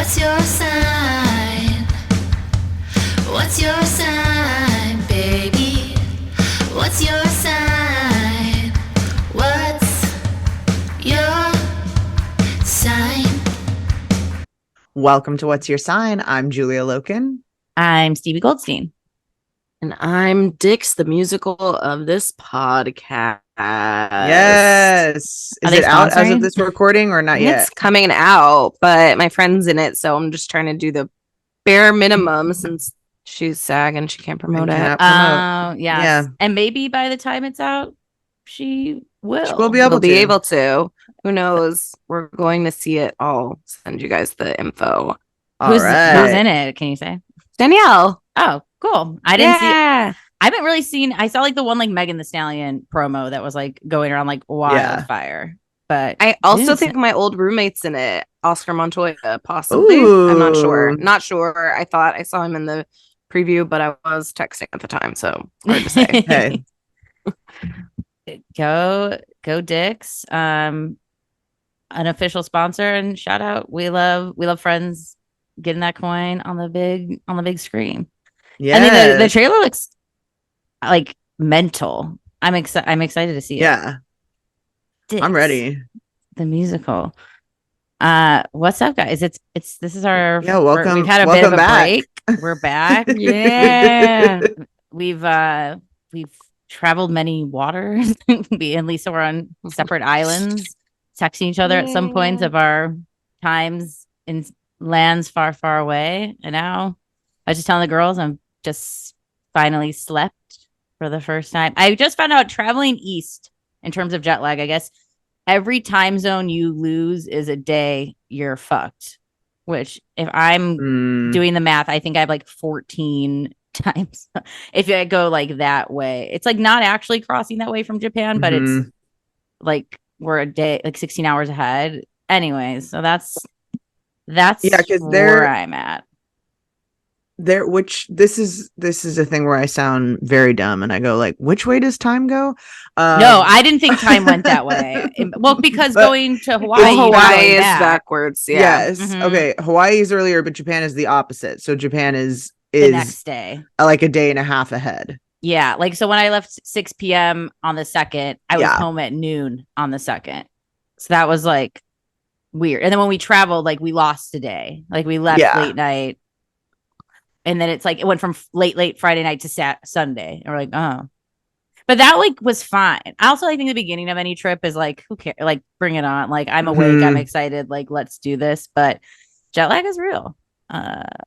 What's your sign? What's your sign, baby? What's your sign? What's your sign? Welcome to What's Your Sign? I'm Julia Loken. I'm Stevie Goldstein. And I'm Dix, the musical of this podcast. Yes. Are Is they it out as of sponsoring? this recording or not yet? It's coming out, but my friend's in it, so I'm just trying to do the bare minimum since she's SAG and she can't promote And it. cannot promote. Yes. Yeah. And maybe by the time it's out, she will. She will be We'll be to. able to. Who knows? We're going to see it. I'll send you guys the info. All Who's right. in it? Can you say? Danielle. Oh, cool. I didn't see it. Yeah. I haven't really seen. I saw like the one like Megan Thee Stallion promo that was like going around like wildfire. But I also Yes. think my old roommate's in it. Oscar Montoya, possibly. I'm not sure. Ooh. Not sure. I thought I saw him in the preview, but I was texting at the time, so hard to say. Hey. go Dix. An official sponsor and shout out. We love Friends getting that coin on the big screen. Yeah. And then the trailer looks like mental. I'm excited to see it. Yeah. Dix, I'm ready. The musical. What's up, guys? It's this is our welcome. We've had a bit of a back. break. We're back. Yeah. We've traveled many waters. Me and Lisa were on separate islands, texting each other at some points of our times in lands far, far away. And now I was just telling the girls I'm just finally slept for the first time. I just found out traveling east in terms of jet lag, I guess every time zone you lose is a day you're fucked. Which if I'm doing the math, I think I have like 14 times. If I go like that way, it's like not actually crossing that way from Japan, but it's like we're a day, like 16 hours ahead. Anyways, so that's Yeah, 'cause where I'm at. Which this is a thing where I sound very dumb and I go like, which way does time go? No, I didn't think time went that way. Well, because But going to Hawaii, Hawaii is back. backwards. Yeah. Yes. Mhm. Okay. Hawaii is earlier, but Japan is the opposite. So Japan is The next day. like a day and a half ahead. Yeah. Like, so when I left 6 p.m. on the 2nd, I was Yeah. home at noon on the 2nd. So that was like weird. And then when we traveled, like we lost a day. Like we left Yeah. late night. And then it's like it went from late Friday night to Sunday. And we're like, oh. But that like was fine. I also, I think the beginning of any trip is like, who cares? Like, bring it on. Like, I'm awake. I'm excited. Like, let's do this. But jet lag is real.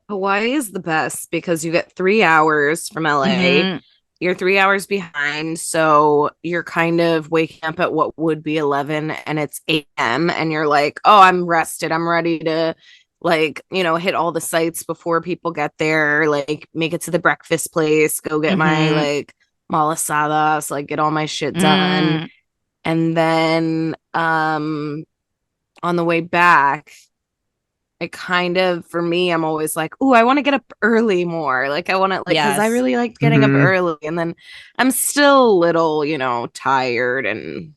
Hawaii is the best because you get 3 hours from LA. Mhm. You're 3 hours behind. So you're kind of waking up at what would be 11 and it's 8 a.m. And you're like, oh, I'm rested. I'm ready to like, hit all the sites before people get there, like make it to the breakfast place, go get my like malasadas, like get all my shit done. And then on the way back, I kind of, for me, I'm always like, oh, I want to get up early more. Like I want to, like, because I really liked getting up early. And then I'm still a little, tired. And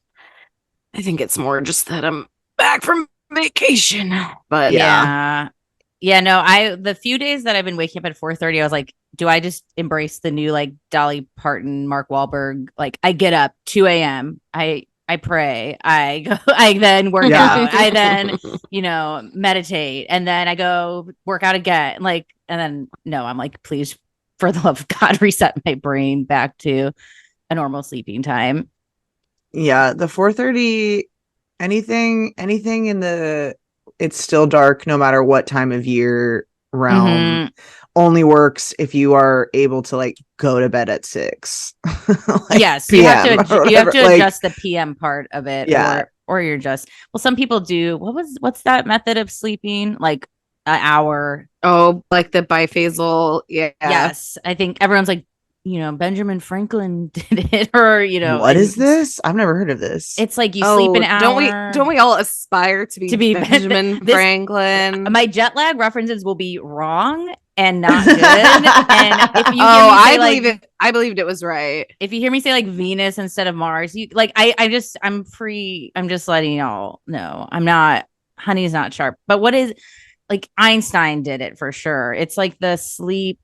I think it's more just that I'm back from vacation. But No, the few days that I've been waking up at 4:30, I was like, do I just embrace the new like Dolly Parton, Mark Wahlberg? Like I get up 2 a.m. I pray. I go. I then work out. I then meditate, and then I go work out again. Like, and then no, I'm like, please, for the love of God, reset my brain back to a normal sleeping time. Yeah, the 4:30, anything in the it's still dark no matter what time of year realm only works if you are able to like go to bed at 6. Like yes, you have to adjust the PM part of it. Yeah. Or you're just, well, some people do. What's that method of sleeping? Like an hour. Oh, like the biphasal. Yeah. Yes. I think everyone's like, Benjamin Franklin did it, or what is this? I've never heard of this. It's like you sleep an hour. Don't we all aspire to be Benjamin Franklin? My jet lag references will be wrong and not good. And if you hear me say, I believed it was right. If you hear me say like Venus instead of Mars, you like I'm free. I'm just letting y'all know. I'm not, honey's not sharp. But what is like Einstein did it for sure. It's like the sleep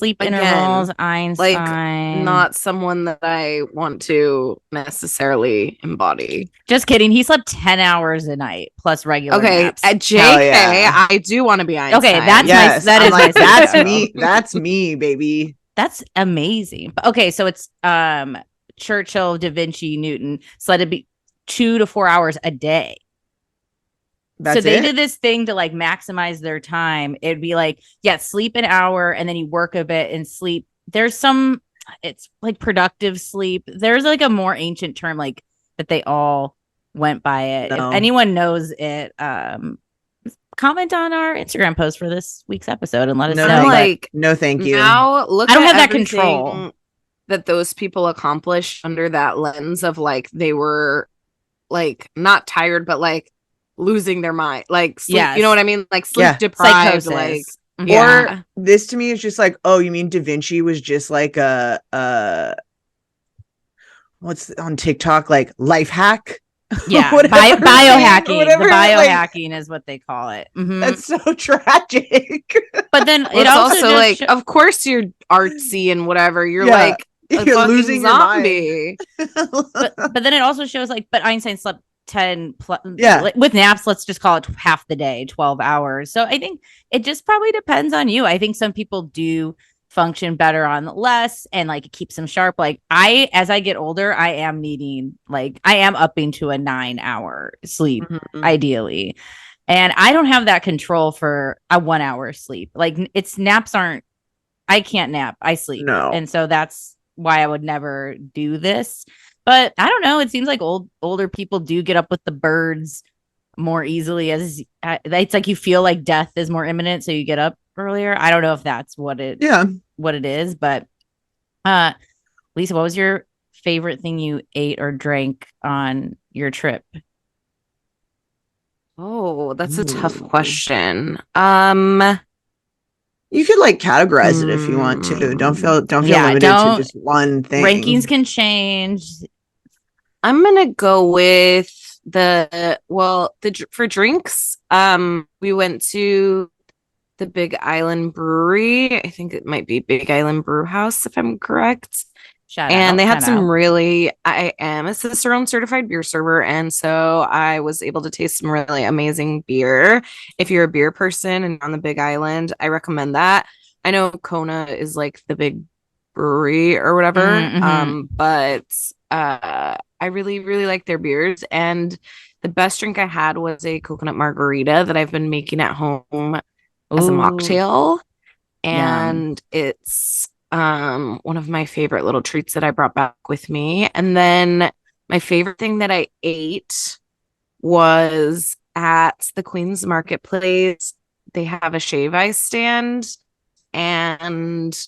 Again, intervals, like Einstein. not someone that I want to necessarily embody. Just kidding. He slept 10 hours a night plus regular Okay, naps. at Hell JK, yeah. I do want to be Einstein. Okay, that's Yes, that I'm is like, my that's sleep me. schedule. That's me, baby. That's amazing. But okay, so it's Churchill, Da Vinci, Newton. So let it be 2 to 4 hours a day. That's so they it? did this thing to like maximize their time. It'd be like, yeah, sleep an hour and then you work a bit and sleep. There's some, it's like productive sleep. There's like a more ancient term like that they all went by it. No. If anyone knows it, comment on our Instagram post for this week's episode and let us No, know. I'm thank, like, no, thank you. now look I don't at have that everything control. that those people accomplished under that lens of like they were like not tired but like losing their mind, like sleep, Yes. you know what I mean, like sleep Yeah. deprived, Psychosis. like Mhm. yeah. Or this to me is just like, oh, you mean Da Vinci was just like a what's on TikTok, like life hack? Yeah, Whatever biohacking. thing, whatever, The like, biohacking is what they call it. Mhm. that's so tragic. But then Well, it it's also, also just like of course you're artsy and whatever, you're Yeah. like a You're fucking losing your zombie. but then it also shows like, but Einstein slept 10 Yeah. like, with naps, let's just call it half the day, 12 hours. So I think it just probably depends on you. I think some people do function better on less and like it keeps them sharp. Like as I get older, I am needing, like I am upping to a 9-hour sleep Mhm. ideally. And I don't have that control for a 1 hour sleep. Like it's naps aren't, I can't nap, I sleep. No. And so that's why I would never do this. But I don't know. It seems like older people do get up with the birds more easily. As it's like you feel like death is more imminent, so you get up earlier. I don't know if that's what it is, but Lisa, what was your favorite thing you ate or drank on your trip? Oh, that's a tough Ooh. question. You could like categorize it if you want to. Don't feel Yeah, limited to just one thing. Rankings can change. I'm gonna go with for drinks. We went to the Big Island Brewery. I think it might be Big Island Brew House, if I'm correct. And they had some really, I am a Cicerone certified beer server, and so I was able to taste some really amazing beer. If you're a beer person and on the Big Island, I recommend that. I know Kona is like the big brewery or whatever, but I really, really like their beers. And the best drink I had was a coconut margarita that I've been making at home as a mocktail. And it's one of my favorite little treats that I brought back with me. And then my favorite thing that I ate was at the Queen's Marketplace. They have a shave ice stand, and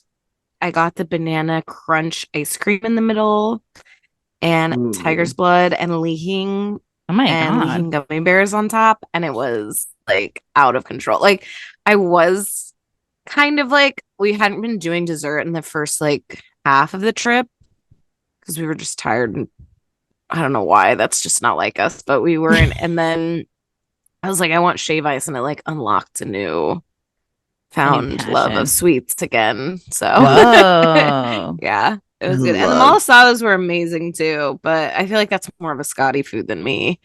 I got the banana crunch ice cream in the middle, and tiger's blood and leaking leaking gummy bears on top, and it was like out of control. Like I was kind of like, we hadn't been doing dessert in the first like half of the trip because we were just tired, and I don't know why, that's just not like us, but we weren't. And then I was like, I want shave ice, and it like unlocked a new found love of sweets again. So yeah, it was good. And the malasadas were amazing too, but I feel like that's more of a Scotty food than me.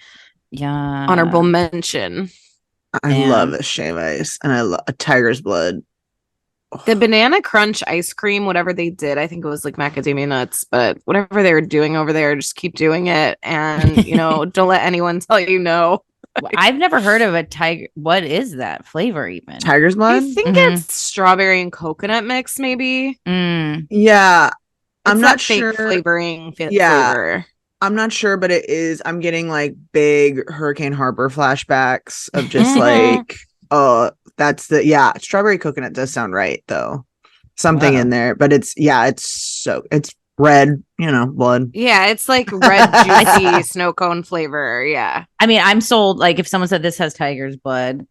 Yeah. Honorable mention. I love a shave ice, and I love a tiger's blood. The banana crunch ice cream, whatever they did, I think it was like macadamia nuts, but whatever they were doing over there, just keep doing it. And, you know, don't let anyone tell you no. I've never heard of a tiger. What is that flavor even? Tiger's blood? I think it's strawberry and coconut mix, maybe. Yeah. I'm not sure. Flavoring flavor. I'm not sure, but it is. I'm getting like big Hurricane Harbor flashbacks of just like, that's strawberry coconut does sound right though. Something in there, but it's red, blood. Yeah, it's like red juicy snow cone flavor. Yeah. I mean, I'm sold. Like if someone said this has tiger's blood,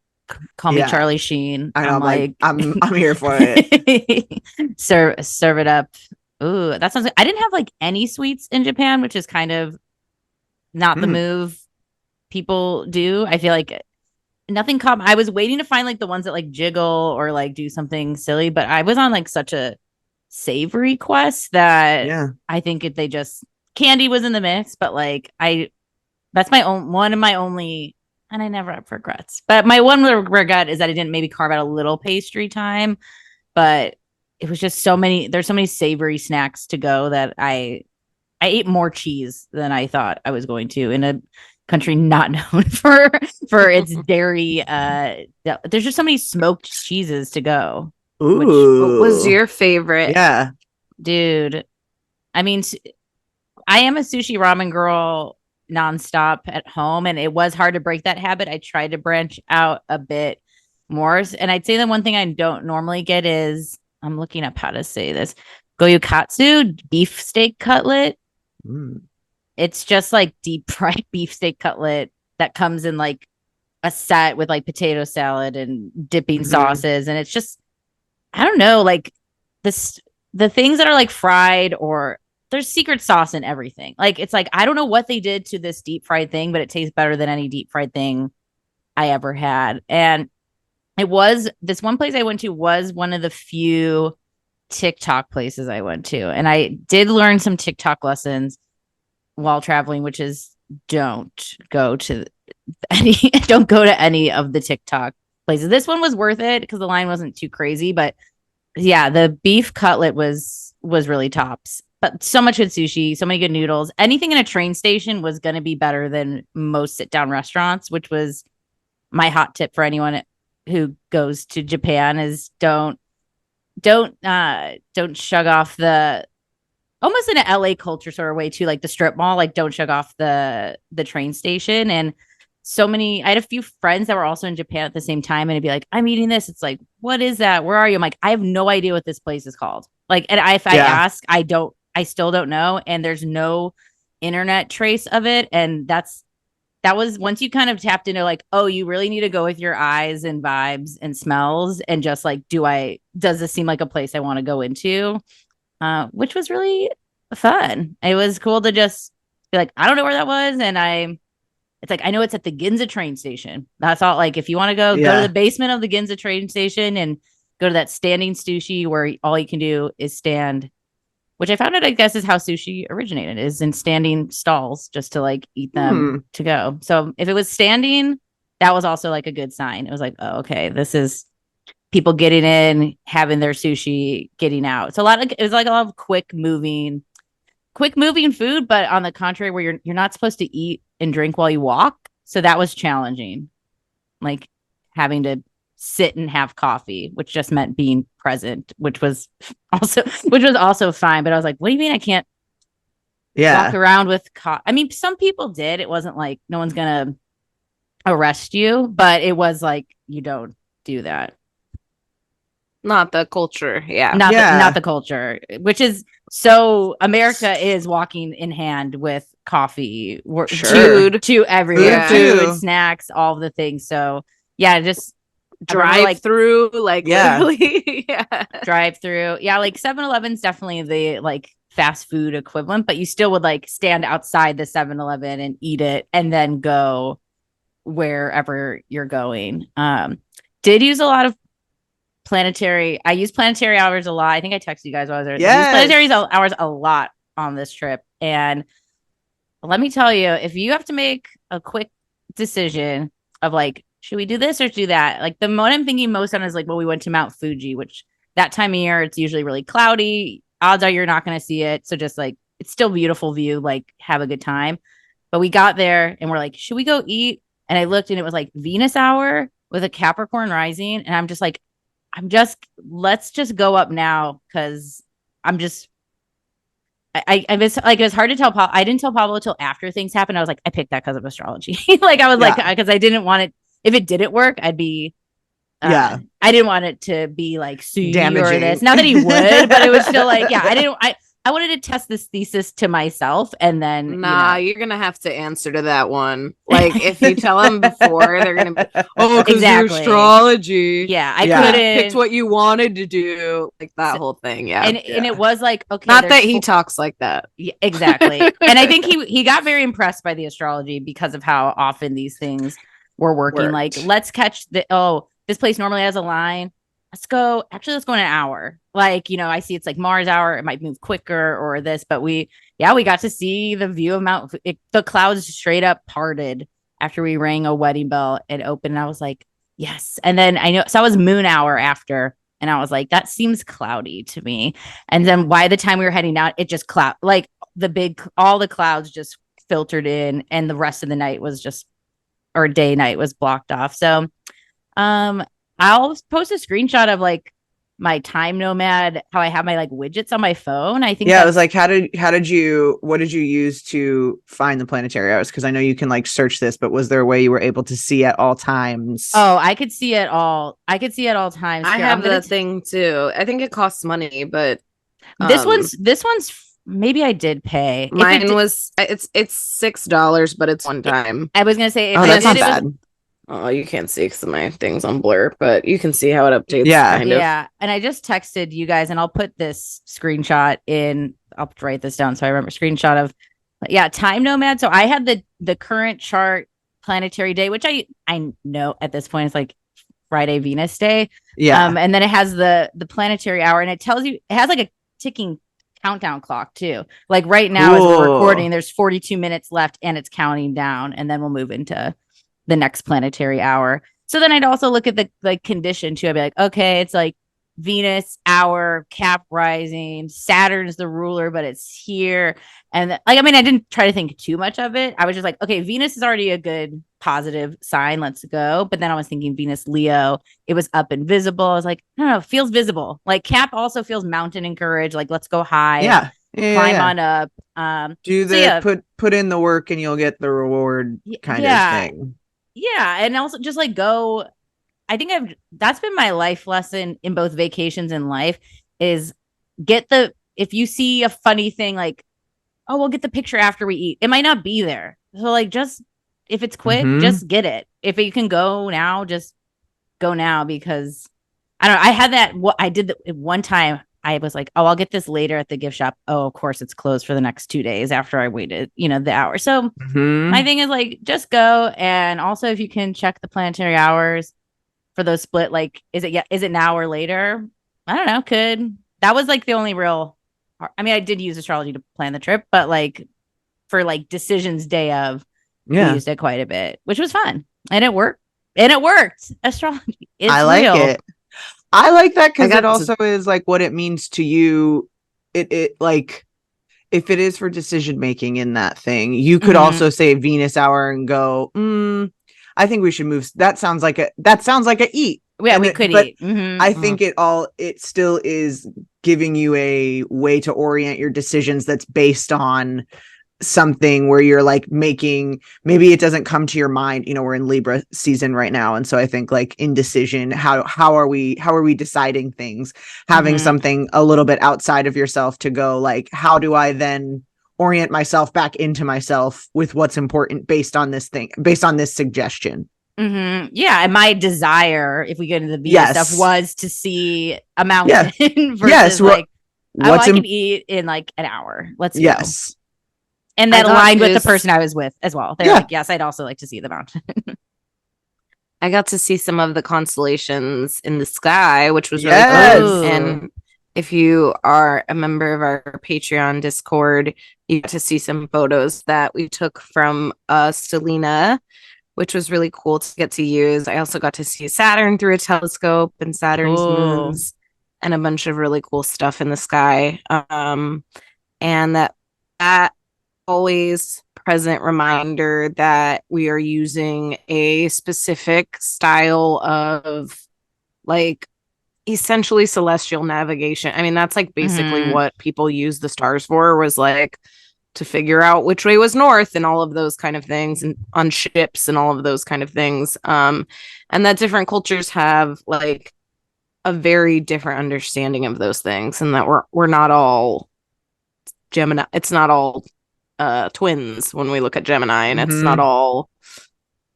call me Charlie Sheen. I know, I'm like I'm here for it. serve it up. Ooh, that sounds like, I didn't have like any sweets in Japan, which is kind of not the move people do. I feel like nothing caught. I was waiting to find like the ones that like jiggle or like do something silly, but I was on like such a savory quest that I think they just candy was in the mix, but like that's my own one of my only, and I never have regrets. But my one regret is that I didn't maybe carve out a little pastry time, but it was just so many. There's so many savory snacks to go that I ate more cheese than I thought I was going to in a country not known for its dairy. There's just so many smoked cheeses to go. Ooh. What was your favorite? Yeah, dude. I mean, I am a sushi ramen girl nonstop at home, and it was hard to break that habit. I tried to branch out a bit more, and I'd say the one thing I don't normally get is, I'm looking up how to say this, goyukatsu beef steak cutlet. It's just like deep fried beef steak cutlet that comes in like a set with like potato salad and dipping sauces, and it's just, I don't know, like the things that are like fried, or there's secret sauce in everything. Like, it's like, I don't know what they did to this deep fried thing, but it tastes better than any deep fried thing I ever had. And it was, this one place I went to was one of the few TikTok places I went to. And I did learn some TikTok lessons while traveling, which is don't go to any of the TikTok places. This one was worth it because the line wasn't too crazy, but yeah, the beef cutlet was really tops. But so much good sushi, so many good noodles. Anything in a train station was going to be better than most sit-down restaurants, which was my hot tip for anyone who goes to Japan, is don't shrug off the, almost in an LA culture sort of way too, like the strip mall, like don't shrug off the train station. And I had a few friends that were also in Japan at the same time, and it'd be like, I'm eating this. It's like, what is that? Where are you? I'm like, I have no idea what this place is called. Like, and if I ask, I still don't know. And there's no internet trace of it. And that was, once you kind of tapped into like, oh, you really need to go with your eyes and vibes and smells and just like, does this seem like a place I want to go into? Which was really fun. It was cool to just be like, I don't know where that was. And it's like, I know it's at the Ginza train station. That's all. Like, if you want to go to the basement of the Ginza train station and go to that standing sushi where all you can do is stand, which I found out, I guess, is how sushi originated, is in standing stalls just to like eat them to go. So if it was standing, that was also like a good sign. It was like, oh, okay, this is people getting in, having their sushi, getting out. It's it was like a lot of quick moving food, but on the contrary, where you're not supposed to eat and drink while you walk. So that was challenging, like having to sit and have coffee, which just meant being present, which was also fine. But I was like, what do you mean I can't walk around with coffee? I mean, some people did. It wasn't like no one's gonna arrest you, but it was like, you don't do that. Not the culture. Not the culture, which is, so America is walking in hand with coffee, to everywhere, food, snacks, all of the things. So yeah, just drive through, like literally, drive through. Yeah, like 7-Eleven's definitely the like fast food equivalent, but you still would like stand outside the 7-Eleven and eat it and then go wherever you're going. Did use a lot of I use planetary hours a lot. I think I texted you guys while I was there. I use planetary hours a lot on this trip. And let me tell you, if you have to make a quick decision of like, should we do this or do that? Like, the one I'm thinking most on is like, well, we went to Mount Fuji, which that time of year, it's usually really cloudy. Odds are you're not going to see it. So just like, it's still beautiful view, like have a good time. But we got there and we're like, should we go eat? And I looked and it was like Venus hour with a Capricorn rising. And I'm just like, let's just go up now. Cause I'm just, I was like, it was hard to tell Paul. I didn't tell Pablo until after things happened. I was like, I picked that because of astrology. Like, I was like, because I didn't want it. If it didn't work, I'd be, I didn't want it to be like damaging or this. Not that he would, but it was still like, I wanted to test this thesis to myself, and then you're gonna have to answer to that one. Like, if you tell them before, they're gonna be, because your astrology. Yeah, I couldn't picked what you wanted to do, like that whole thing. Yeah, and it was like, okay, not that he talks like that. Yeah, exactly. And I think he got very impressed by the astrology because of how often these things were working. Like, Worked. let's catch this place normally has a line. Let's go in an hour. Like, I see it's like Mars hour. It might move quicker or this, but we got to see the view of the clouds straight up parted after we rang a wedding bell and opened. And I was like, yes. And then so I was moon hour after, and I was like, that seems cloudy to me. And then by the time we were heading out, it just like all the clouds just filtered in, and the rest of the night was night was blocked off. So, I'll post a screenshot of like my time nomad, how I have my like widgets on my phone. I think it was like, what did you use to find the planetary hours? Because I know you can like search this, but was there a way you were able to see at all times? Oh, I could see it all. I could see at all times. I have that thing too. I think it costs money, but this one's maybe I did pay. Mine was it's $6, but it's one time. I was gonna say, that's not bad. Oh, you can't see because my thing's on blur, but you can see how it updates. Yeah. And I just texted you guys, and I'll put this screenshot in. I'll write this down so I remember. Screenshot of, time nomad. So I had the current chart planetary day, which I know at this point is like Friday Venus day. Yeah. And then it has the planetary hour, and it tells you it has like a ticking countdown clock too. Like right now, as we're recording, there's 42 minutes left, and it's counting down, and then we'll move into the next planetary hour. So then I'd also look at the like condition too. I'd be like, okay, it's like Venus hour, Cap rising, Saturn's the ruler, but it's here. And like, I mean, I didn't try to think too much of it. I was just like, okay, Venus is already a good positive sign. Let's go. But then I was thinking Venus Leo, it was up and visible. I was like, I don't know, feels visible. Like Cap also feels mountain and courage. Like, let's go high. Yeah. Climb on up. Put in the work and you'll get the reward kind of thing. Yeah. And also just like go. I think that's been my life lesson in both vacations and life is if you see a funny thing, like, oh, we'll get the picture after we eat. It might not be there. So like, just if it's quick, just get it. If you can go now, just go now, because I don't know. I had that. What I did one time, I was like, oh, I'll get this later at the gift shop. Oh, of course it's closed for the next 2 days after I waited, the hour. So my thing is like, just go. And also if you can check the planetary hours for those split, like, is it now or later? I don't know. That was like the only real, I mean, I did use astrology to plan the trip, but like for like decisions day of, we used it quite a bit, which was fun. And it worked. Astrology. I like it. I like that because it also is like what it means to you. It like, if it is for decision making in that thing, you could also say Venus hour and go, I think we should move. That sounds like a eat. Yeah, we could eat. I think it still is giving you a way to orient your decisions that's based on something where you're like maybe it doesn't come to your mind. We're in Libra season right now, and so I think like indecision, how are we deciding things, having something a little bit outside of yourself to go like, how do I then orient myself back into myself with what's important based on this suggestion. Yeah, and my desire, if we get into the Venus stuff, was to see a mountain versus like, I can eat in like an hour. Let's go. And that aligned with the person I was with as well. They're like, yes, I'd also like to see the mountain. I got to see some of the constellations in the sky, which was really fun. And if you are a member of our Patreon Discord, you get to see some photos that we took from Selena, which was really cool to get to use. I also got to see Saturn through a telescope and Saturn's moons and a bunch of really cool stuff in the sky. And that always present reminder that we are using a specific style of like essentially celestial navigation. I mean, that's like basically what people use the stars for, was like to figure out which way was north and all of those kind of things, and on ships and all of those kind of things. And that different cultures have like a very different understanding of those things, and that we're not all Gemini. It's not all twins when we look at Gemini, and it's not all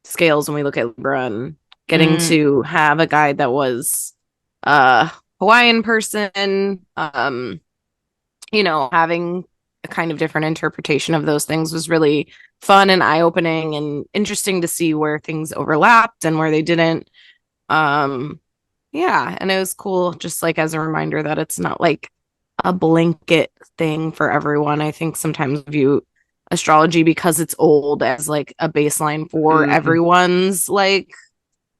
scales when we look at Libra. And getting to have a guide that was Hawaiian person, having a kind of different interpretation of those things was really fun and eye-opening and interesting to see where things overlapped and where they didn't. Yeah, and it was cool just like as a reminder that it's not like a blanket thing for everyone. I think sometimes view astrology because it's old as like a baseline for everyone's like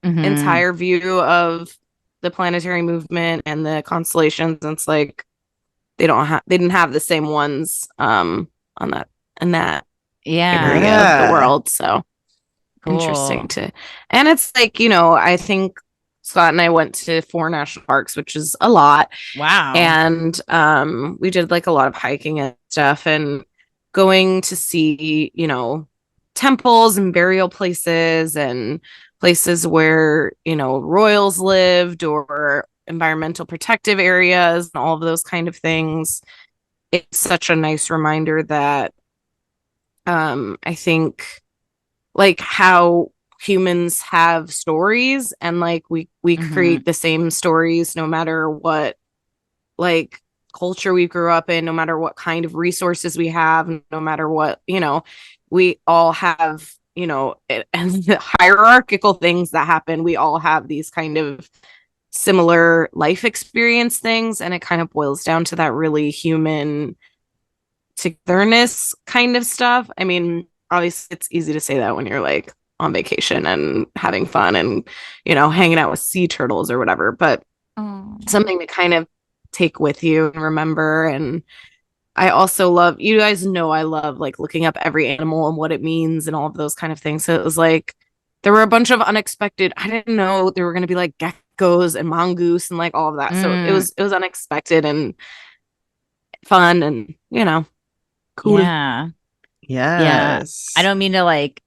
entire view of the planetary movement and the constellations. And it's like they didn't have the same ones on that in that area of the world. So interesting to, and it's like, I think Scott and I went to 4 national parks, which is a lot. Wow. And we did like a lot of hiking and stuff, and going to see, temples and burial places and places where, royals lived, or environmental protective areas and all of those kind of things. It's such a nice reminder that I think like how humans have stories, and like we create the same stories no matter what like culture we grew up in, no matter what kind of resources we have, no matter what, we all have, and the hierarchical things that happen, we all have these kind of similar life experience things, and it kind of boils down to that really human togetherness kind of stuff. I mean, obviously it's easy to say that when you're like on vacation and having fun and, hanging out with sea turtles or whatever, but something to kind of take with you and remember. And I also love, you guys know, I love like looking up every animal and what it means and all of those kind of things. So it was like, there were a bunch of unexpected, I didn't know there were going to be like geckos and mongoose and like all of that. So it was unexpected and fun and, cool. Yeah. Yes. I don't mean to like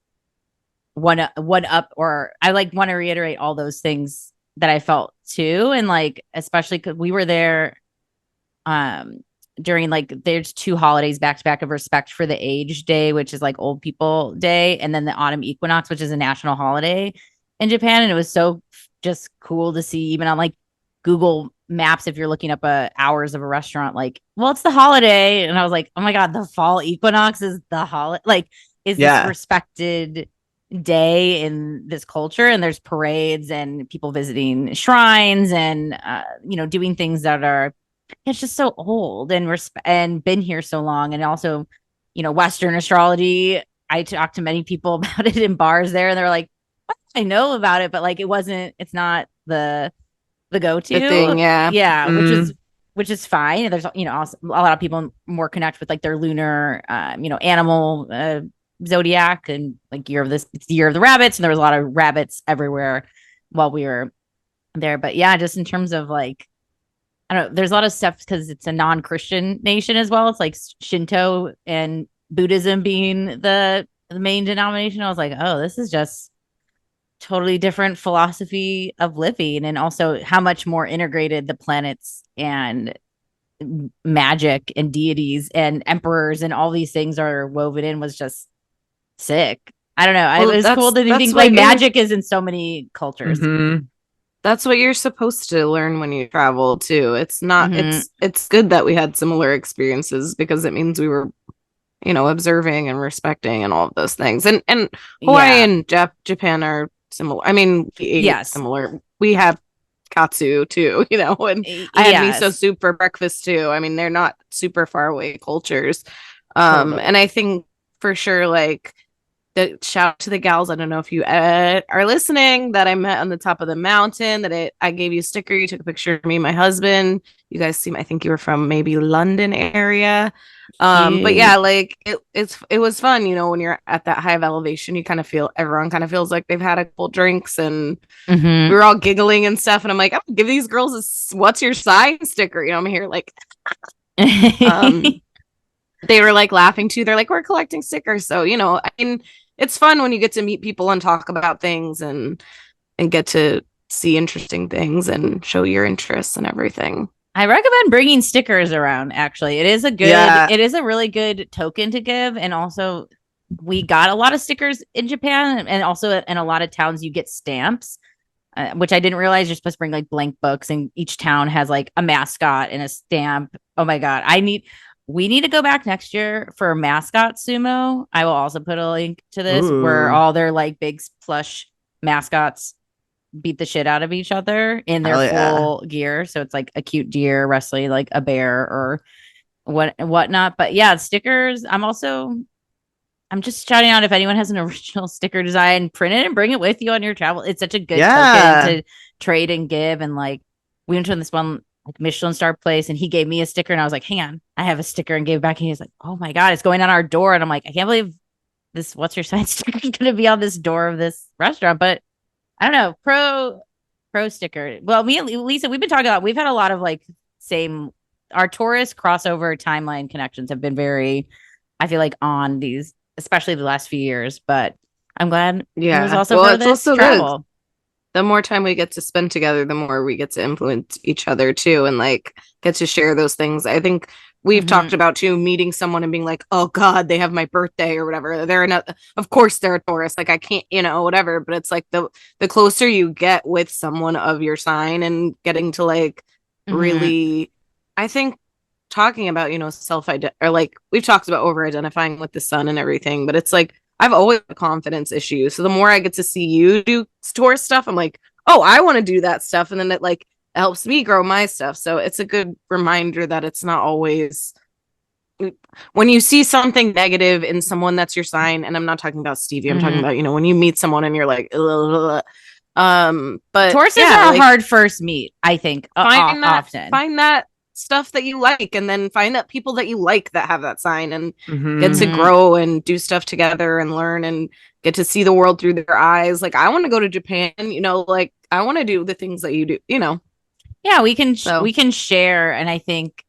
one up, or I like want to reiterate all those things that I felt too. And like, especially because we were there during like, there's 2 holidays back to back of Respect for the Aged Day, which is like old people day, and then the autumn equinox, which is a national holiday in Japan. And it was so just cool to see, even on like Google Maps, if you're looking up hours of a restaurant, like, well, it's the holiday. And I was like, oh my God, the fall equinox is the holiday, like, is this respected day in this culture. And there's parades and people visiting shrines and doing things that are, it's just so old and and been here so long. And also, Western astrology, I talked to many people about it in bars there, and they're like, I know about it, but like it's not the go-to thing. which is fine. There's also a lot of people more connect with like their lunar animal zodiac, and like it's the year of the rabbits, and there was a lot of rabbits everywhere while we were there. But yeah, just in terms of like, I don't know, there's a lot of stuff because it's a non-Christian nation as well. It's like Shinto and Buddhism being the main denomination. I was like, oh, this is just totally different philosophy of living, and also how much more integrated the planets and magic and deities and emperors and all these things are woven in was just sick. I don't know. It was cool to think like magic is in so many cultures. That's what you're supposed to learn when you travel too. It's not it's good that we had similar experiences, because it means we were observing and respecting and all of those things. And Hawaii and Japan are similar. I mean, we ate similar. We have katsu too, and I had miso soup for breakfast too. I mean, they're not super far away cultures. And I think for sure, like, the shout out to the gals, I don't know if you are listening, that I met on the top of the mountain, that I gave you a sticker, you took a picture of me and my husband. You guys seem, I think you were from maybe London area. But yeah, like it was fun, when you're at that high of elevation, you kind of feel, everyone kind of feels like they've had a couple drinks, and we were all giggling and stuff, and I'm like, I'm gonna give these girls a what's your sign sticker, I'm here like they were like laughing too. They're like, we're collecting stickers. So, I mean, it's fun when you get to meet people and talk about things and get to see interesting things and show your interests and everything. I recommend bringing stickers around. Actually, it is it is a really good token to give. And also, we got a lot of stickers in Japan, and also in a lot of towns you get stamps, which I didn't realize you're supposed to bring like blank books, and each town has like a mascot and a stamp. Oh my God. we need to go back next year for mascot sumo. I will also put a link to this where Ooh. all their like big plush mascots beat the shit out of each other in their Hell yeah. full gear. So it's like a cute deer wrestling like a bear or whatnot. But yeah, stickers. I'm just shouting out if anyone has an original sticker design, print it and bring it with you on your travel. It's such a good token to trade and give. And like we went to this one like Michelin star place and he gave me a sticker and I was like, hang on, I have a sticker, and gave it back. And he was like, oh my God, it's going on our door. And I'm like, I can't believe this what's your sign sticker is gonna be on this door of this restaurant. But I don't know, pro sticker. Well, me and Lisa, we've been talking about, we've had a lot of like our Taurus crossover timeline connections have been very, I feel like, on these, especially the last few years. But I'm glad it was also for this also travel. good. The more time we get to spend together, the more we get to influence each other too, and like get to share those things. I think we've talked about too, meeting someone and being like, oh God, they have my birthday or whatever. Of course they're a Taurus. Like I can't, whatever. But it's like the closer you get with someone of your sign and getting to like really, I think talking about, or like we've talked about over identifying with the sun and everything, but it's like I've always had a confidence issue. So the more I get to see you do Taurus stuff, I'm like, oh, I want to do that stuff. And then it like helps me grow my stuff. So it's a good reminder that it's not always when you see something negative in someone that's your sign. And I'm not talking about Stevie. I'm talking about, when you meet someone and you're like, ugh. But Tauruses are a hard first meet, I think. Often find that stuff that you like, and then find that people that you like that have that sign, and get to grow and do stuff together and learn and get to see the world through their eyes. Like I want to go to Japan, like I want to do the things that you do, Yeah, we can share. And I think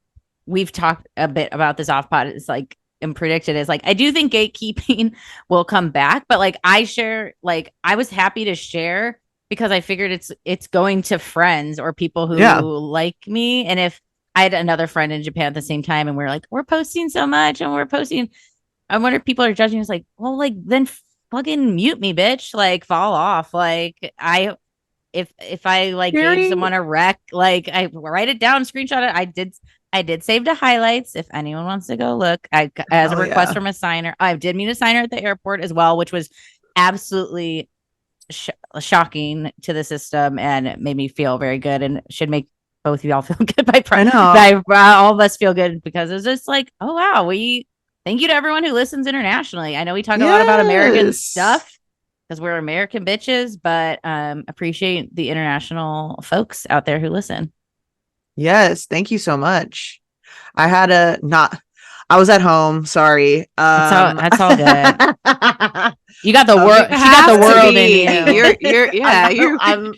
we've talked a bit about this off pod. It's like and predicted is like I do think gatekeeping will come back, but like I share, like I was happy to share because I figured it's going to friends or people who like me. And if I had another friend in Japan at the same time and we're posting so much and I wonder if people are judging us like, well, like then fucking mute me, bitch. Like fall off. Like if I like gave someone a rec, like I write it down, screenshot it. I did save the highlights. If anyone wants to go look, as a request from a signer, I did meet a signer at the airport as well, which was absolutely shocking to the system and it made me feel very good and should make both of y'all feel good all of us feel good because it's just like, oh wow, thank you to everyone who listens internationally. I know we talk a lot about American stuff because we're American bitches, but appreciate the international folks out there who listen. Yes, thank you so much. I was at home. Sorry. That's all good. You got the world. She got the world in you. I'm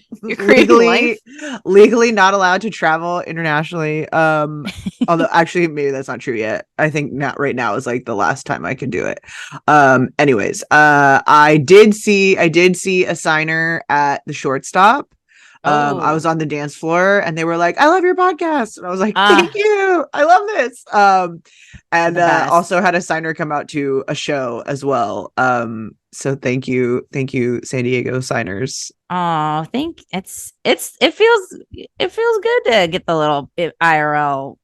legally not allowed to travel internationally. Although actually maybe that's not true yet. I think not right now is like the last time I could do it. Anyways, I did see a signer at the shortstop. I was on the dance floor and they were like, I love your podcast. And I was like, thank you. I love this. And also had a signer come out to a show as well. So thank you, San Diego signers. Oh, it feels good to get the little IRL.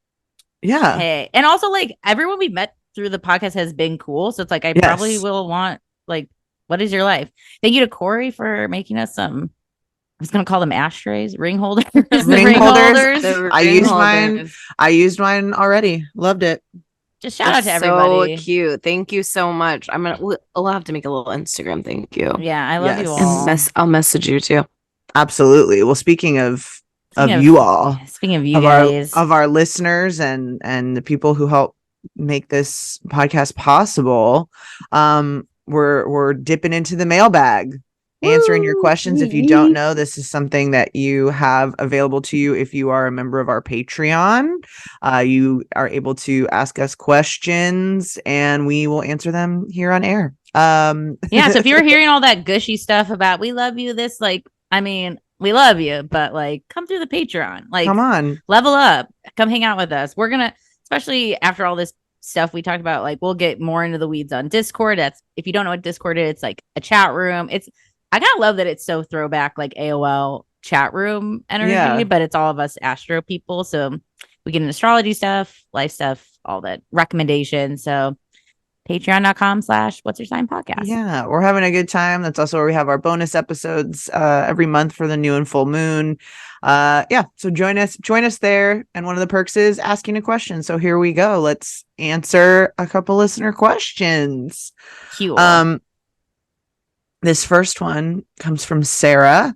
Yeah. Hey, and also like everyone we met through the podcast has been cool. So it's like I probably will want like, what is your life? Thank you to Corey for making us some. I was gonna call them ashtrays, ring holders. Ring holders. I used mine already. Loved it. Just shout out to everybody. So cute. Thank you so much. I'll have to make a little Instagram. Thank you. Yeah, I love you all. I'll message you too. Absolutely. Well, speaking of you all, speaking of you guys, of our listeners and the people who help make this podcast possible, we're dipping into the mailbag. Answering your questions. If you don't know, this is something that you have available to you if you are a member of our Patreon. You are able to ask us questions and we will answer them here on air. So if you're hearing all that gushy stuff about we love you, we love you, but like come through the Patreon. Like come on, level up, come hang out with us. We're gonna, especially after all this stuff we talked about, like we'll get more into the weeds on Discord. That's, if you don't know what Discord is, it's like a chat room. I kind of love that it's so throwback, like AOL chat room energy, but it's all of us astro people. So we get into astrology stuff, life stuff, all the recommendations. So patreon.com/what's your sign podcast. Yeah, we're having a good time. That's also where we have our bonus episodes every month for the new and full moon. Yeah, so join us there. And one of the perks is asking a question. So here we go. Let's answer a couple listener questions. Cool. This first one comes from Sarah.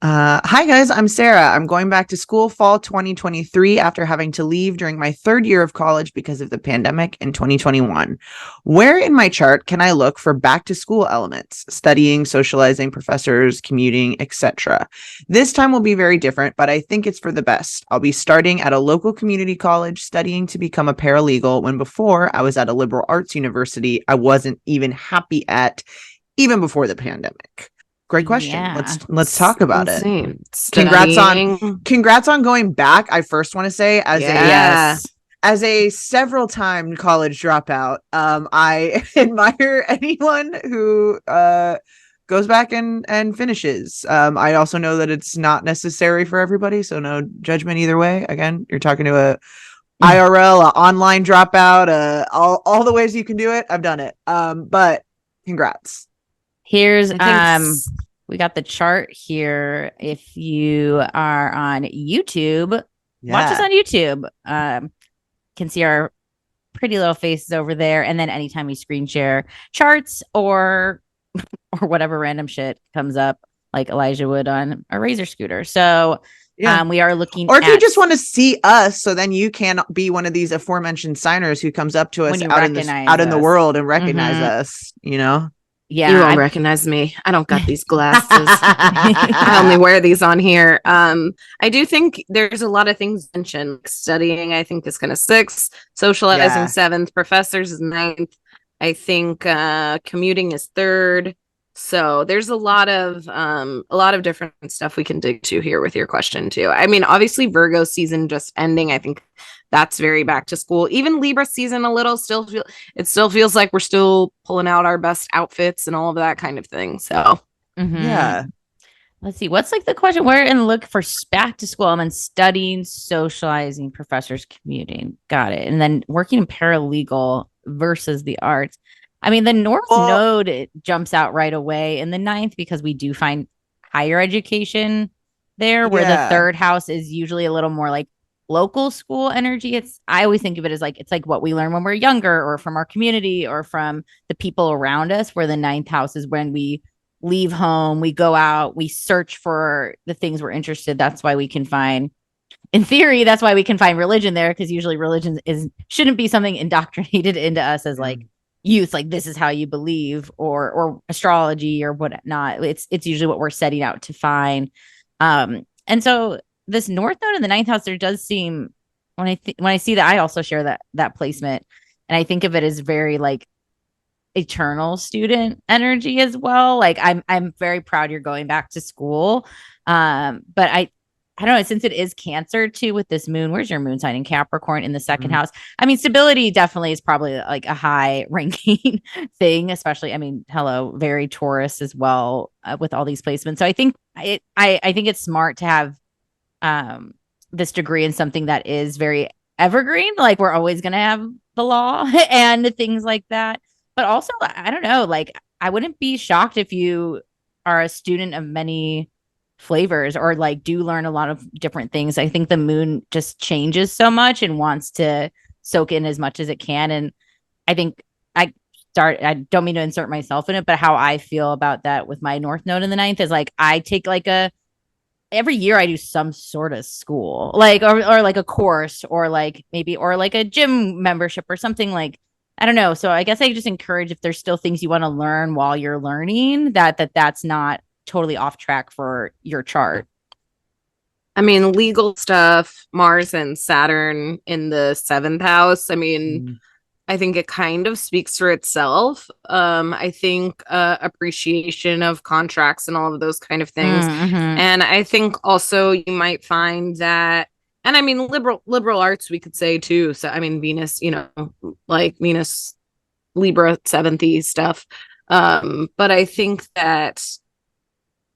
Hi guys, I'm Sarah. I'm going back to school fall 2023 after having to leave during my third year of college because of the pandemic in 2021. Where in my chart can I look for back to school elements? Studying, socializing, professors, commuting, etc. This time will be very different, but I think it's for the best. I'll be starting at a local community college studying to become a paralegal when before I was at a liberal arts university I wasn't even happy at even before the pandemic. Great question. Yeah. Let's talk about Insane. it. Congrats on going back. I first want to say as a several time college dropout, I admire anyone who goes back and finishes. I also know that it's not necessary for everybody, so no judgment either way. Again, you're talking to a IRL, a online dropout, all the ways you can do it. I've done it. But congrats. Here's we got the chart here. If you are on YouTube, watch us on YouTube. Can see our pretty little faces over there, and then anytime we screen share charts or whatever random shit comes up, like Elijah would on a Razor scooter. So we are looking, or if you just want to see us, so then you can be one of these aforementioned signers who comes up to us out in the world and recognize us. You know. Yeah, you won't recognize me. I don't got these glasses. I only wear these on here. I do think there's a lot of things mentioned. Like studying, I think, is kind of 6th. Socializing 7th. Professors is 9th. I think commuting is 3rd. So there's a lot of different stuff we can dig to here with your question too. I mean, obviously Virgo season just ending. I think that's very back to school. Even Libra season a little still feels like we're still pulling out our best outfits and all of that kind of thing. So yeah. Let's see. What's like the question? Where and look for back to school? I'm in studying, socializing, professors, commuting. Got it. And then working in paralegal versus the arts. I mean, the North Node, it jumps out right away in the 9th because we do find higher education there, where the 3rd house is usually a little more like local school energy. I always think of it as like, it's like what we learn when we're younger or from our community or from the people around us, where the 9th house is when we leave home, we go out, we search for the things we're interested. That's why we can find, in theory, that's why we can find religion there, because usually religion shouldn't be something indoctrinated into us as like youth, like this is how you believe, or astrology or whatnot. It's usually what we're setting out to find. And so this North Node in the 9th house, there does seem, when I see that, I also share that placement, and I think of it as very like eternal student energy as well. Like I'm very proud you're going back to school. But I don't know, since it is Cancer too with this moon, where's your moon sign in Capricorn in the 2nd house? I mean, stability definitely is probably like a high ranking thing, especially, I mean, very Taurus as well with all these placements. So I think I think it's smart to have this degree in something that is very evergreen. Like we're always going to have the law and things like that. But also, I don't know, like I wouldn't be shocked if you are a student of many flavors or like do learn a lot of different things. I think the moon just changes so much and wants to soak in as much as it can. And I think I don't mean to insert myself in it, but how I feel about that with my North Node in the 9th is like I take like every year I do some sort of school, like or like a course or like maybe or like a gym membership or something, like I don't know. So I guess I just encourage, if there's still things you want to learn while you're learning, that's not totally off track for your chart. I mean, legal stuff, Mars and Saturn in the 7th house. I mean, I think it kind of speaks for itself. I think appreciation of contracts and all of those kind of things. And I think also you might find that, and I mean, liberal arts, we could say too. So, I mean, Venus, like Venus, Libra, 7th stuff. But I think that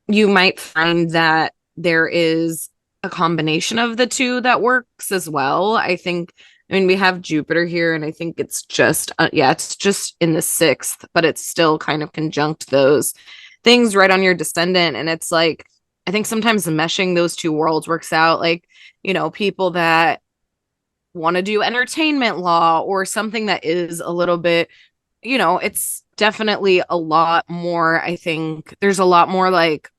you might find that there is a combination of the two that works as well. I think I mean, we have Jupiter here, and I think it's just it's just in the 6th, but it's still kind of conjunct those things right on your descendant. And it's like, I think sometimes meshing those two worlds works out. Like, people that want to do entertainment law or something that is a little bit, it's definitely a lot more. I think there's a lot more like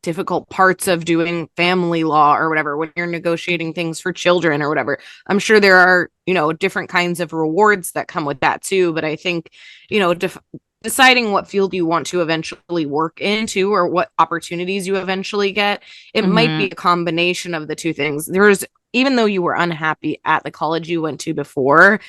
difficult parts of doing family law or whatever when you're negotiating things for children or whatever. I'm sure there are, different kinds of rewards that come with that too. But I think, deciding what field you want to eventually work into or what opportunities you eventually get, it might be a combination of the two things. Even though you were unhappy at the college you went to before,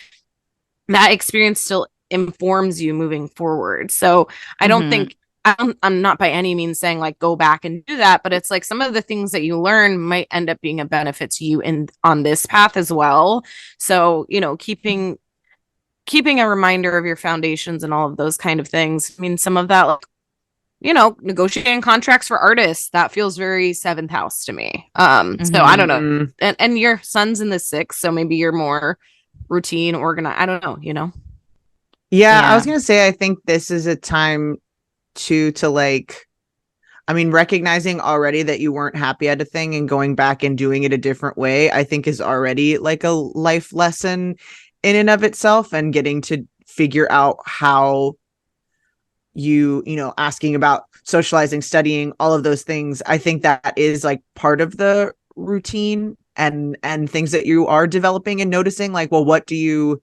that experience still informs you moving forward. So I don't think I'm not by any means saying like go back and do that, but it's like some of the things that you learn might end up being a benefit to you on this path as well. So, keeping a reminder of your foundations and all of those kind of things. I mean, some of that, like, negotiating contracts for artists, that feels very 7th house to me. So I don't know. And your son's in the 6th, so maybe you're more routine, organized. I don't know, Yeah, I was gonna say I think this is a time to like, I mean, recognizing already that you weren't happy at a thing and going back and doing it a different way, I think is already like a life lesson in and of itself, and getting to figure out how asking about socializing, studying, all of those things. I think that is like part of the routine and things that you are developing and noticing, like, well, what do you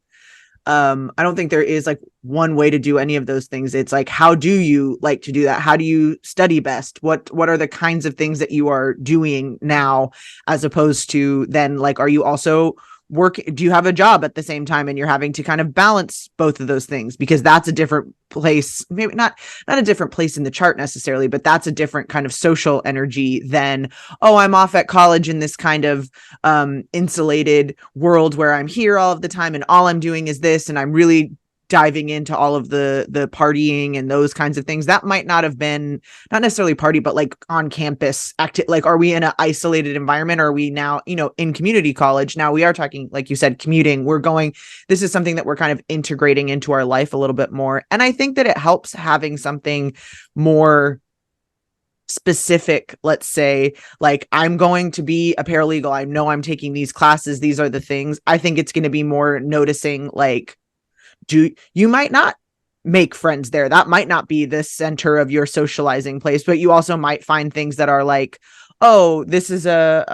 I don't think there is like one way to do any of those things. It's like, how do you like to do that? How do you study best? What are the kinds of things that you are doing now, as opposed to then, like, are you also do you have a job at the same time and you're having to kind of balance both of those things? Because that's a different place, maybe not a different place in the chart necessarily, but that's a different kind of social energy than, oh, I'm off at college in this kind of insulated world where I'm here all of the time and all I'm doing is this, and I'm really diving into all of the partying and those kinds of things. That might not have been, not necessarily party, but like on campus like, are we in an isolated environment, or are we now, in community college? Now we are talking, like you said, commuting. This is something that we're kind of integrating into our life a little bit more. And I think that it helps having something more specific. Let's say, like, I'm going to be a paralegal. I know I'm taking these classes. These are the things. I think it's going to be more noticing, like, you might not make friends there. That might not be the center of your socializing place, but you also might find things that are like, oh, this is a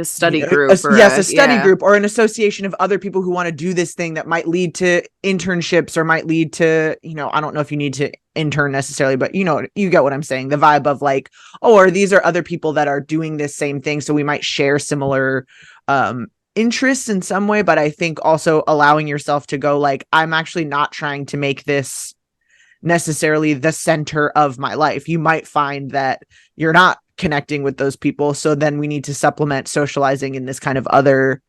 study group. A study group or an association of other people who want to do this thing that might lead to internships or might lead to, I don't know if you need to intern necessarily, but you get what I'm saying. The vibe of like, oh, or these are other people that are doing this same thing. So we might share similar, interests in some way. But I think also allowing yourself to go like, I'm actually not trying to make this necessarily the center of my life. You might find that you're not connecting with those people, so then we need to supplement socializing in this kind of other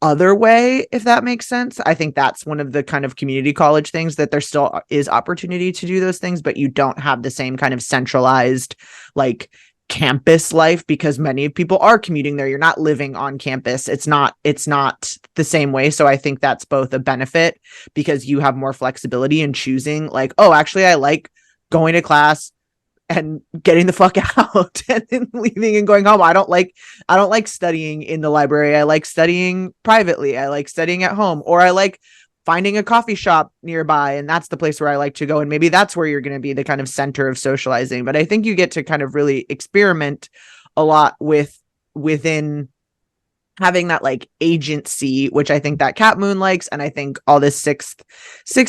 way, if that makes sense. I think that's one of the kind of community college things, that there still is opportunity to do those things, but you don't have the same kind of centralized like campus life, because many people are commuting there. You're not living on campus. It's not the same way. So I think that's both a benefit, because you have more flexibility in choosing, like, oh, actually I like going to class and getting the fuck out and then leaving and going home. I don't like studying in the library. I like studying privately. I like studying at home, or I like finding a coffee shop nearby, and that's the place where I like to go. And maybe that's where you're going to be the kind of center of socializing. But I think you get to kind of really experiment a lot within having that like agency, which I think that Cat Moon likes. And I think all this sixth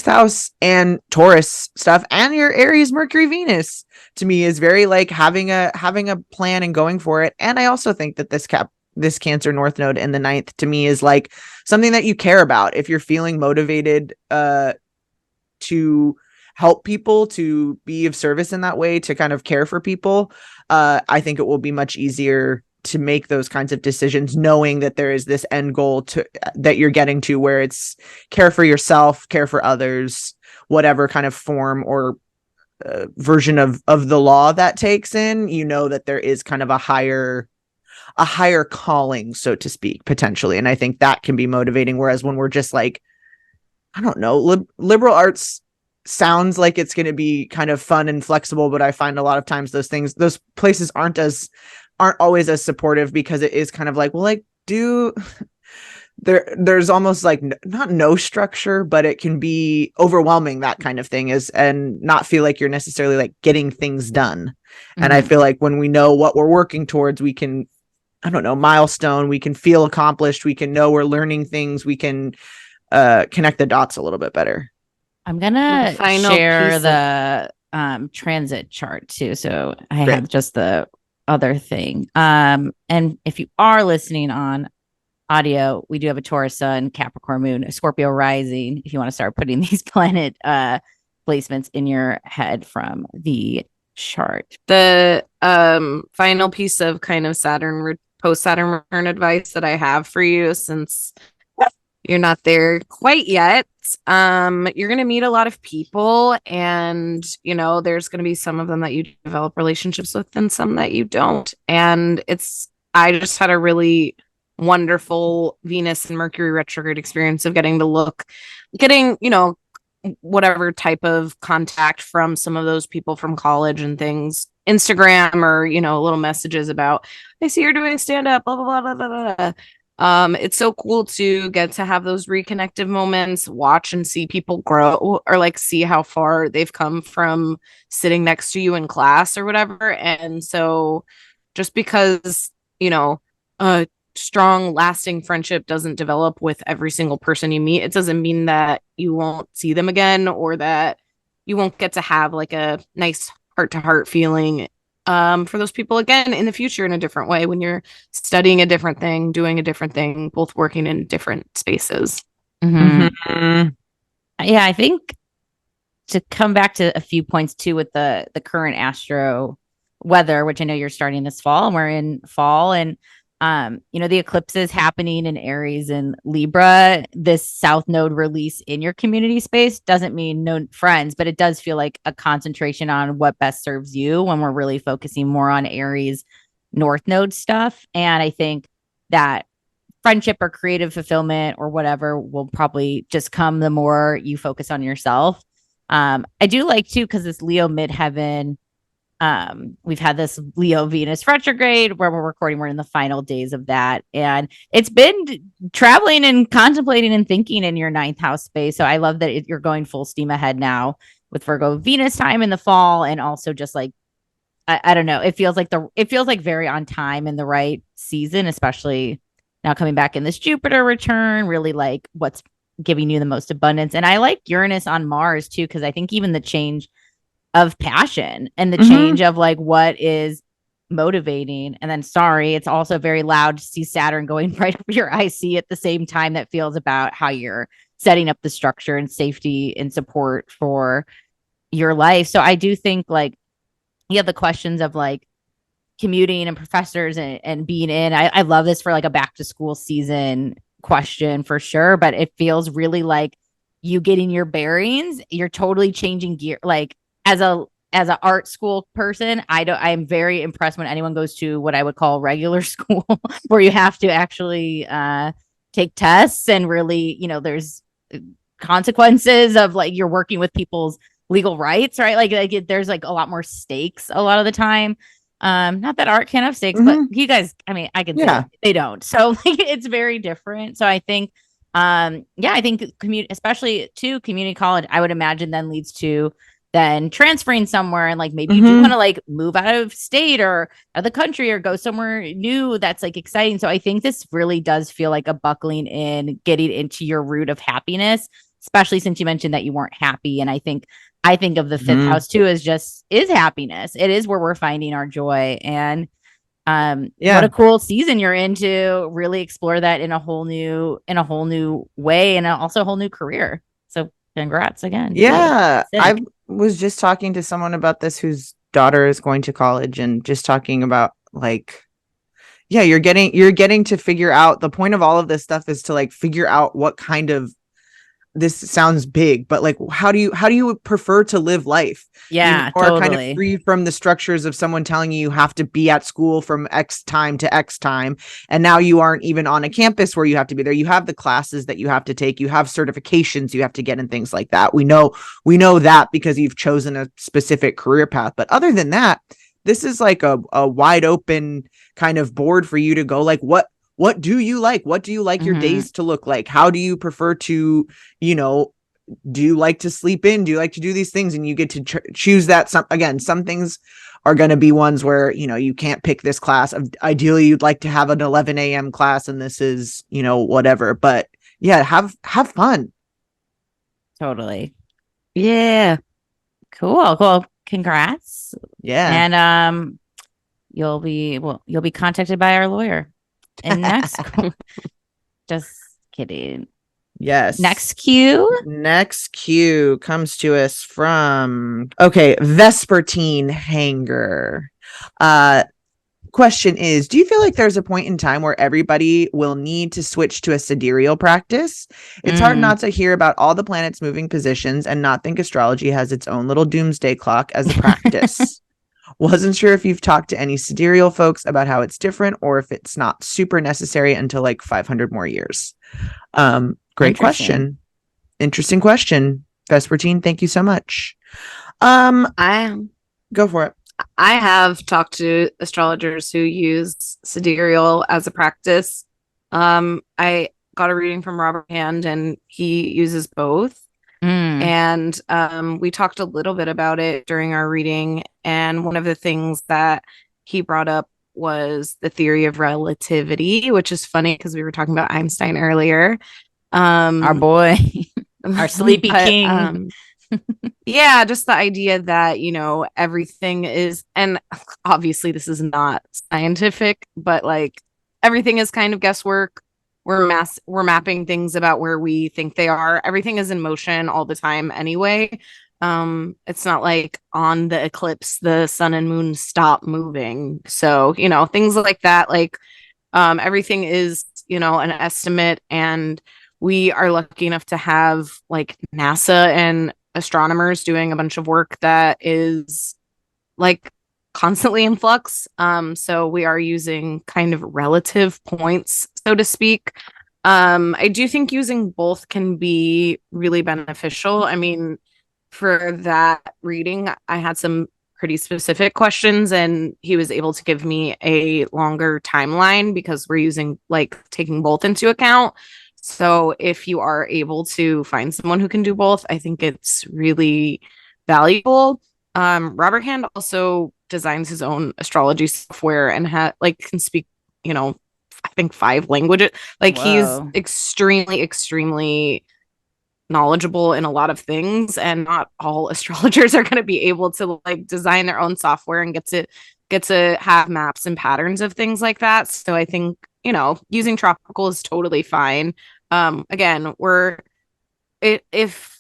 house and Taurus stuff and your Aries, Mercury, Venus to me is very like having a plan and going for it. And I also think that this Cancer North Node in the 9th to me is like something that you care about. If you're feeling motivated to help people, to be of service in that way, to kind of care for people, I think it will be much easier to make those kinds of decisions, knowing that there is this end goal that you're getting to, where it's care for yourself, care for others, whatever kind of form or version of the law that takes in, that there is kind of a higher a higher calling, so to speak, potentially. And I think that can be motivating. Whereas when we're just like, I don't know, liberal arts sounds like it's going to be kind of fun and flexible, but I find a lot of times those places aren't always as supportive, because it is kind of like, well, like, there's almost like not no structure, but it can be overwhelming, that kind of thing and not feel like you're necessarily like getting things done. Mm-hmm. And I feel like when we know what we're working towards, we can, I don't know, milestone, we can feel accomplished, we can know we're learning things, we can connect the dots a little bit better. I'm gonna share the transit chart too, so I have just the other thing. And if you are listening on audio, we do have a Taurus sun, Capricorn moon, a Scorpio rising, if you want to start putting these planet placements in your head from the chart. The final piece of kind of post Saturn return advice that I have for you, since you're not there quite yet, you're going to meet a lot of people, and there's going to be some of them that you develop relationships with and some that you don't. And I just had a really wonderful Venus and Mercury retrograde experience of getting whatever type of contact from some of those people from college and things, Instagram or little messages about, I see you're doing stand-up, blah blah blah blah blah blah. It's so cool to get to have those reconnective moments, watch and see people grow, or like see how far they've come from sitting next to you in class or whatever. And so just because strong lasting friendship doesn't develop with every single person you meet, it doesn't mean that you won't see them again, or that you won't get to have like a nice heart-to-heart feeling for those people again in the future in a different way, when you're studying a different thing, doing a different thing, both working in different spaces. Mm-hmm. Yeah, I think to come back to a few points too with the current astro weather, which I know you're starting this fall, and we're in fall, and the eclipses happening in Aries and Libra, this South Node release in your community space doesn't mean no friends, but it does feel like a concentration on what best serves you when we're really focusing more on Aries North Node stuff. And I think that friendship or creative fulfillment or whatever will probably just come the more you focus on yourself. I do like too, because this Leo midheaven, we've had this Leo Venus retrograde where we're recording. We're in the final days of that. And it's been traveling and contemplating and thinking in your 9th house space. So I love that you're going full steam ahead now with Virgo Venus time in the fall. And also just like, I don't know, it feels like very on time in the right season, especially now coming back in this Jupiter return, really like what's giving you the most abundance. And I like Uranus on Mars too, because I think even the change of passion and the change of like what is motivating. And then it's also very loud to see Saturn going right up your IC at the same time. That feels about how you're setting up the structure and safety and support for your life. So I do think like you have the questions of like commuting and professors and being in. I love this for like a back to school season question for sure, but it feels really like you getting your bearings. You're totally changing gear. Like as an art school person, I am very impressed when anyone goes to what I would call regular school, where you have to actually take tests and really, there's consequences of like you're working with people's legal rights, right? Like there's like a lot more stakes a lot of the time. Not that art can't have stakes, but you guys, I mean, I can say they don't. So like it's very different. So I think I think especially to community college, I would imagine then leads to then transferring somewhere, and like maybe you do want to like move out of state or out of the country or go somewhere new that's like exciting. So I think this really does feel like a buckling in, getting into your root of happiness, especially since you mentioned that you weren't happy. And I think of the 5th house too as is happiness. It is where we're finding our joy. And what a cool season you're in to really explore that in a whole new way, and also a whole new career. So congrats again. Yeah. I was just talking to someone about this whose daughter is going to college, and just talking about like, you're getting to figure out, the point of all of this stuff is to like figure out what kind of this sounds big, but like, how do you prefer to live life? Yeah, you are kind of totally. free from the structures of someone telling you have to be at school from X time to X time. And now you aren't even on a campus where you have to be there. You have the classes that you have to take. You have certifications you have to get and things like that. We know that because you've chosen a specific career path. But other than that, this is like a wide open kind of board for you to go like, what do you like? What do you like your days to look like? How do you prefer to, do you like to sleep in? Do you like to do these things? And you get to choose that. Some things are going to be ones where, you can't pick this class. Ideally, you'd like to have an 11 a.m. class and this is, whatever. But yeah, have fun. Totally. Yeah. Cool. Congrats. Yeah. And you'll be contacted by our lawyer. And next, just kidding. Yes. Next cue comes to us from Vespertine Hanger. Question is, do you feel like there's a point in time where everybody will need to switch to a sidereal practice? It's hard not to hear about all the planets moving positions and not think astrology has its own little doomsday clock as a practice. Wasn't sure if you've talked to any sidereal folks about how it's different or if it's not super necessary until like 500 more years. Great question. Interesting question. Vespertine, thank you so much. Go for it. I have talked to astrologers who use sidereal as a practice. I got a reading from Robert Hand and he uses both. And we talked a little bit about it during our reading. And one of the things that he brought up was the theory of relativity, which is funny because we were talking about Einstein earlier. Our boy, our sleepy king. Yeah, just the idea that, everything is, and obviously this is not scientific, but like everything is kind of guesswork. We're mapping things about where we think they are. Everything is in motion all the time anyway. It's not like on the eclipse the sun and moon stop moving. So, things like that, like everything is, an estimate, and we are lucky enough to have like NASA and astronomers doing a bunch of work that is like constantly in flux. So we are using kind of relative points, so to speak. I do think using both can be really beneficial. I mean, for that reading, I had some pretty specific questions and he was able to give me a longer timeline because we're using like taking both into account. So if you are able to find someone who can do both, I think it's really valuable. Robert Hand also designs his own astrology software and can speak, I think 5 languages. Like he's extremely knowledgeable in a lot of things, and not all astrologers are going to be able to like design their own software and get to have maps and patterns of things like that. So I think, using tropical is totally fine. Again, if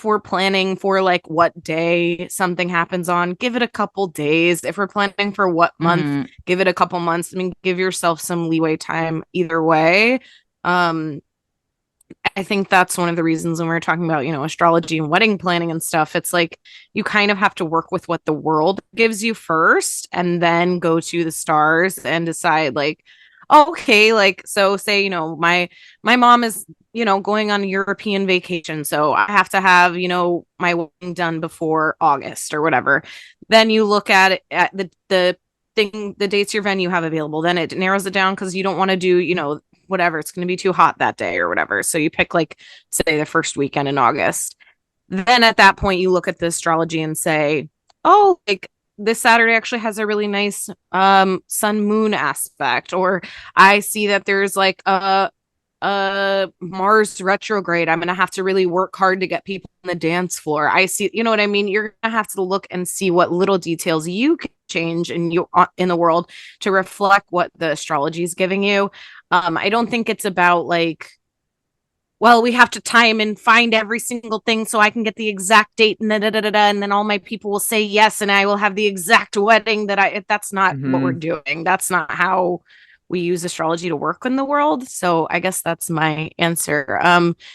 we're planning for like what day something happens on, give it a couple days. If we're planning for what month, give it a couple months. I mean, give yourself some leeway time either way. I think that's one of the reasons when we're talking about, astrology and wedding planning and stuff, it's like you kind of have to work with what the world gives you first and then go to the stars and decide like, okay, like, so say, my mom is, going on a European vacation. So I have to have, my wedding done before August or whatever. Then you look at it at the dates your venue have available. Then it narrows it down because you don't want to do, whatever, it's going to be too hot that day or whatever. So you pick like, say, the first weekend in August. Then at that point, you look at the astrology and say, oh, like this Saturday actually has a really nice sun moon aspect. Or I see that there's like a Mars retrograde. I'm going to have to really work hard to get people on the dance floor. I see, you know what I mean? You're going to have to look and see what little details you can change in the world to reflect what the astrology is giving you. I don't think it's about like, well, we have to time and find every single thing so I can get the exact date and and then all my people will say yes and I will have the exact wedding that's not what we're doing. That's not how we use astrology to work in the world. So I guess that's my answer.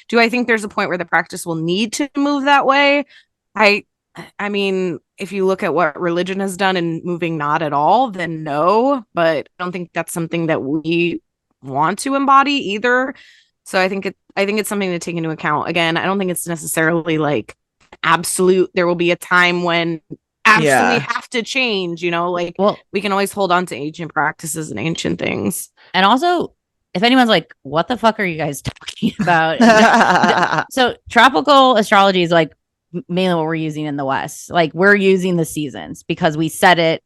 Do I think there's a point where the practice will need to move that way? I mean, if you look at what religion has done in moving not at all, then no, but I don't think that's something that we want to embody either. So I think it's something to take into account. Again, I don't think it's necessarily like absolute. There will be a time when absolutely have to change, like we can always hold on to ancient practices and ancient things. And also, if anyone's like, what the fuck are you guys talking about? So tropical astrology is like mainly what we're using in the West. Like we're using the seasons because we set it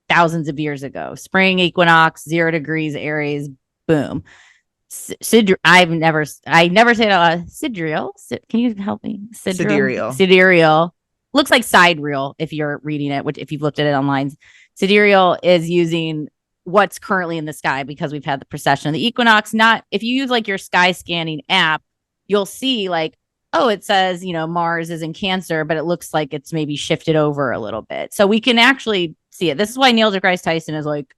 thousands of years ago. Spring equinox, 0 degrees, Aries, boom. I never say it. Sidereal. Can you help me? Sidereal. Looks like sidereal if you're reading it, which if you've looked at it online. Sidereal is using what's currently in the sky because we've had the precession of the equinox. Not if you use like your sky scanning app, you'll see like, oh, it says, Mars is in Cancer, but it looks like it's maybe shifted over a little bit. So we can actually see it. This is why Neil deGrasse Tyson is like,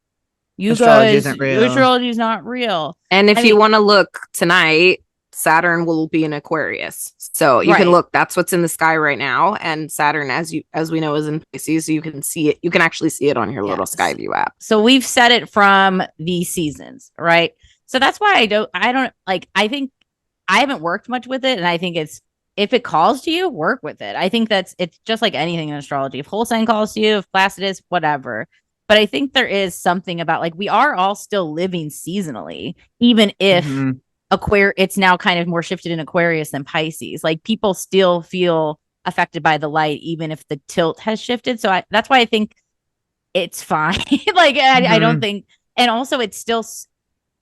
astrology is not real. And if you want to look tonight, Saturn will be in Aquarius. So you can look, that's what's in the sky right now. And Saturn, as we know, is in Pisces. So you can see it. You can actually see it on your little Skyview app. So we've set it from the seasons, right? So that's why I think I haven't worked much with it. And I think if it calls to you, work with it. I think it's just like anything in astrology. If whole sign calls to you, if Placidus, whatever. But I think there is something about like we are all still living seasonally, even if it's now kind of more shifted in Aquarius than Pisces. Like people still feel affected by the light, even if the tilt has shifted. So that's why I think it's fine. Like I don't think, and also it's still,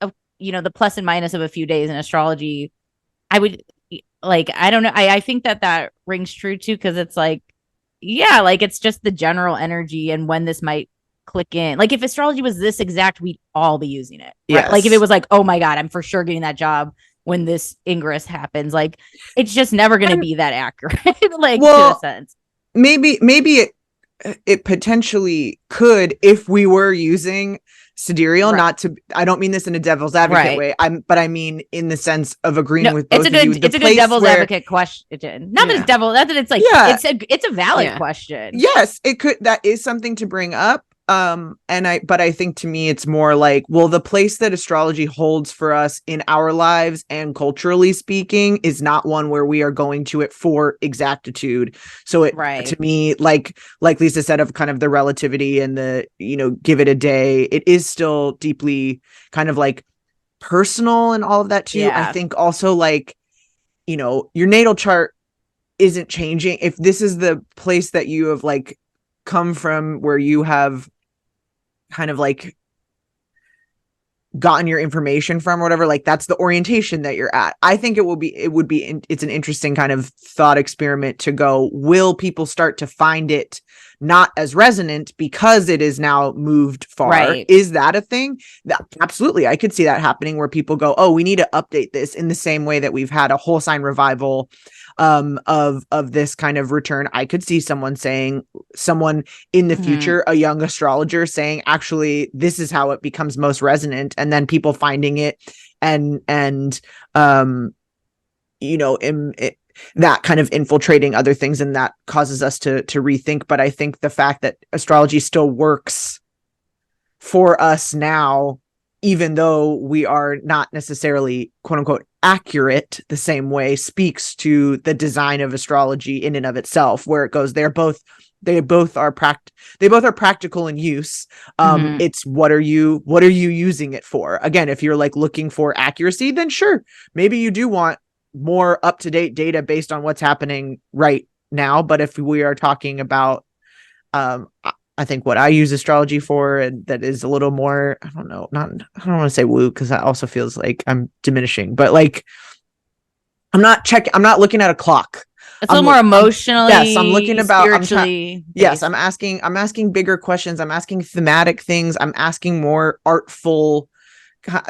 the plus and minus of a few days in astrology. I would like, I don't know. I think that rings true too, because it's like, yeah, like it's just the general energy and when this might click in. Like if astrology was this exact, we'd all be using it. Right? Yes. Like if it was like, oh my God, I'm for sure getting that job when this ingress happens. Like it's just never going to be that accurate. Like to a sense. Maybe it potentially could if we were using sidereal. I don't mean this in a devil's advocate way. I mean in the sense of agreeing with both of you. It's a good devil's advocate question. Not that it's like it's a valid question. Yes, it could. That is something to bring up. But I think to me it's more like, well, the place that astrology holds for us in our lives and culturally speaking is not one where we are going to it for exactitude. So it to me, like Lisa said, of kind of the relativity and the, give it a day, it is still deeply kind of like personal and all of that too. I think also like, your natal chart isn't changing. If this is the place that you have like come from, where you have kind of like gotten your information from or whatever, like that's the orientation that you're at. I think it's an interesting kind of thought experiment to go, will people start to find it not as resonant because it is now moved far? Right. Is that a thing? Absolutely. I could see that happening where people go, oh, we need to update this in the same way that we've had a whole sign revival of this kind of return. I could see someone in the future, a young astrologer saying, actually, this is how it becomes most resonant. And then people finding it and that kind of infiltrating other things. And that causes us to rethink. But I think the fact that astrology still works for us now, even though we are not necessarily quote unquote accurate the same way, speaks to the design of astrology in and of itself, where it goes, they both are practical in use. It's what are you using it for? Again, if you're like looking for accuracy, then sure, maybe you do want more up-to-date data based on what's happening right now. But if we are talking about I think what I use astrology for, and that is a little more, I don't want to say woo, because that also feels like I'm diminishing, but like, I'm not looking at a clock. It's a little more emotionally. Yes, I'm looking about spiritually. I'm asking bigger questions. I'm asking thematic things. I'm asking more artful.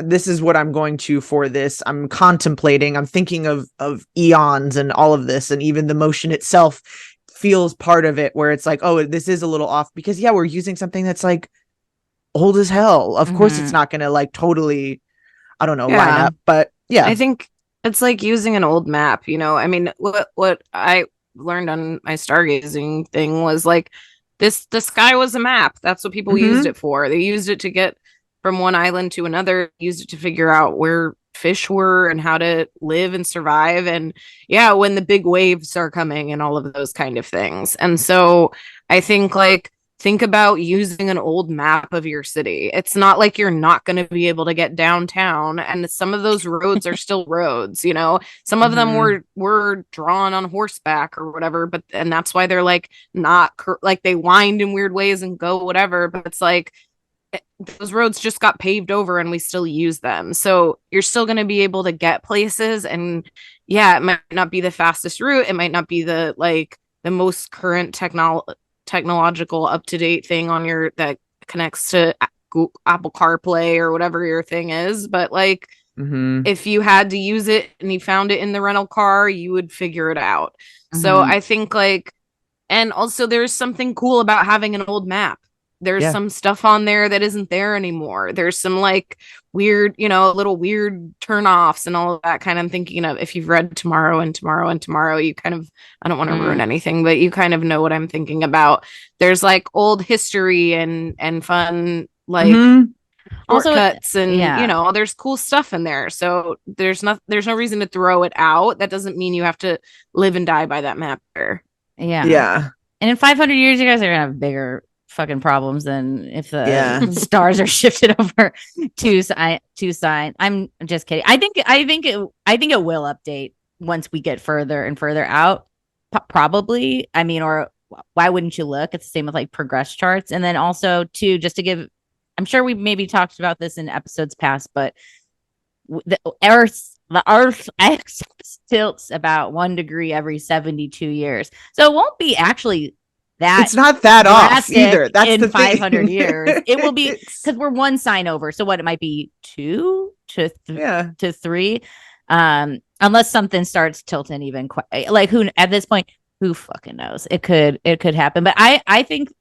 This is what I'm going to for this. I'm contemplating. I'm thinking of eons and all of this, and even the motion itself feels part of it, where it's like, oh, this is a little off because we're using something that's like old as hell. Of course it's Mhm. not gonna like totally, I don't know, line Yeah. up, but yeah. I think it's like using an old map, you know. I mean, what I learned on my stargazing thing was like the sky was a map. That's what people used Mhm. it for. They used it to get from one island to another, used it to figure out where fish were and how to live and survive. And yeah, when the big waves are coming and all of those kind of things. And so I think like think about using an old map of your city. It's not like you're not going to be able to get downtown, and some of those roads are still roads, you know. Some of them Mhm. were drawn on horseback or whatever, but and that's why they're like not like they wind in weird ways and go whatever, but it's like those roads just got paved over and we still use them. So you're still going to be able to get places, and yeah, it might not be the fastest route, it might not be the like the most current technological up to date thing on your that connects to Apple CarPlay or whatever your thing is, but like Mhm. if you had to use it and you found it in the rental car, you would figure it out. So Mhm. I think like, and also there's something cool about having an old map. There's Yeah. some stuff on there that isn't there anymore. There's some like weird, you know, little weird turnoffs and all of that kind of thinking of. If you've read Tomorrow and Tomorrow and Tomorrow, you kind of, I don't want to ruin anything, but you kind of know what I'm thinking about. There's like old history and fun like Mhm. Also, shortcuts and you yeah. know there's cool stuff in there, so there's no reason to throw it out. That doesn't mean you have to live and die by that map there. Yeah. Yeah. And in 500 years, you guys are gonna have bigger fucking problems than if the Yeah. stars are shifted over two signs. I'm just kidding. I think it will update once we get further and further out. Probably. I mean, or why wouldn't you look? It's the same with like progress charts, and then also too, just to give. I'm sure we maybe talked about this in episodes past, but the Earth axis tilts about 1 degree every 72 years. So it won't be actually that It's not that off drastic either. That's in the thing. 500 years. It will be It's- because we're one sign over. So what it might be yeah. to three, unless something starts tilting even like who at this point, who fucking knows? It could happen. But I think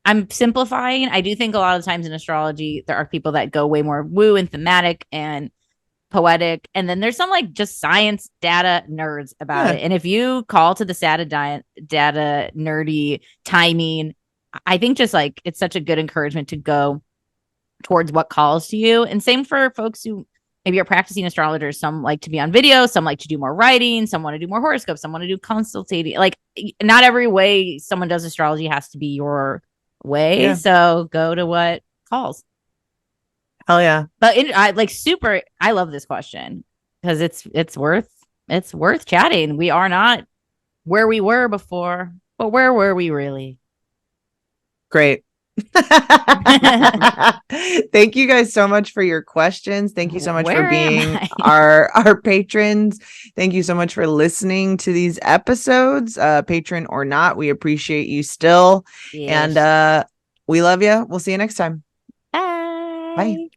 I'm simplifying. I do think a lot of times in astrology there are people that go way more woo and thematic and poetic, and then there's some like just science data nerds about Yeah. it. And if you call to the data nerdy timing, I think just like it's such a good encouragement to go towards what calls to you. And same for folks who maybe are practicing astrologers. Some like to be on video, some like to do more writing, some want to do more horoscopes, some want to do consultating. Like not every way someone does astrology has to be your way. Yeah. So go to what calls. Hell yeah. But I love this question because it's worth chatting. We are not where we were before, but where were we really? Great. Thank you guys so much for your questions. Thank you so much for Where am being I? our patrons. Thank you so much for listening to these episodes, patron or not. We appreciate you still. Yes. And we love you. We'll see you next time. Bye. Bye.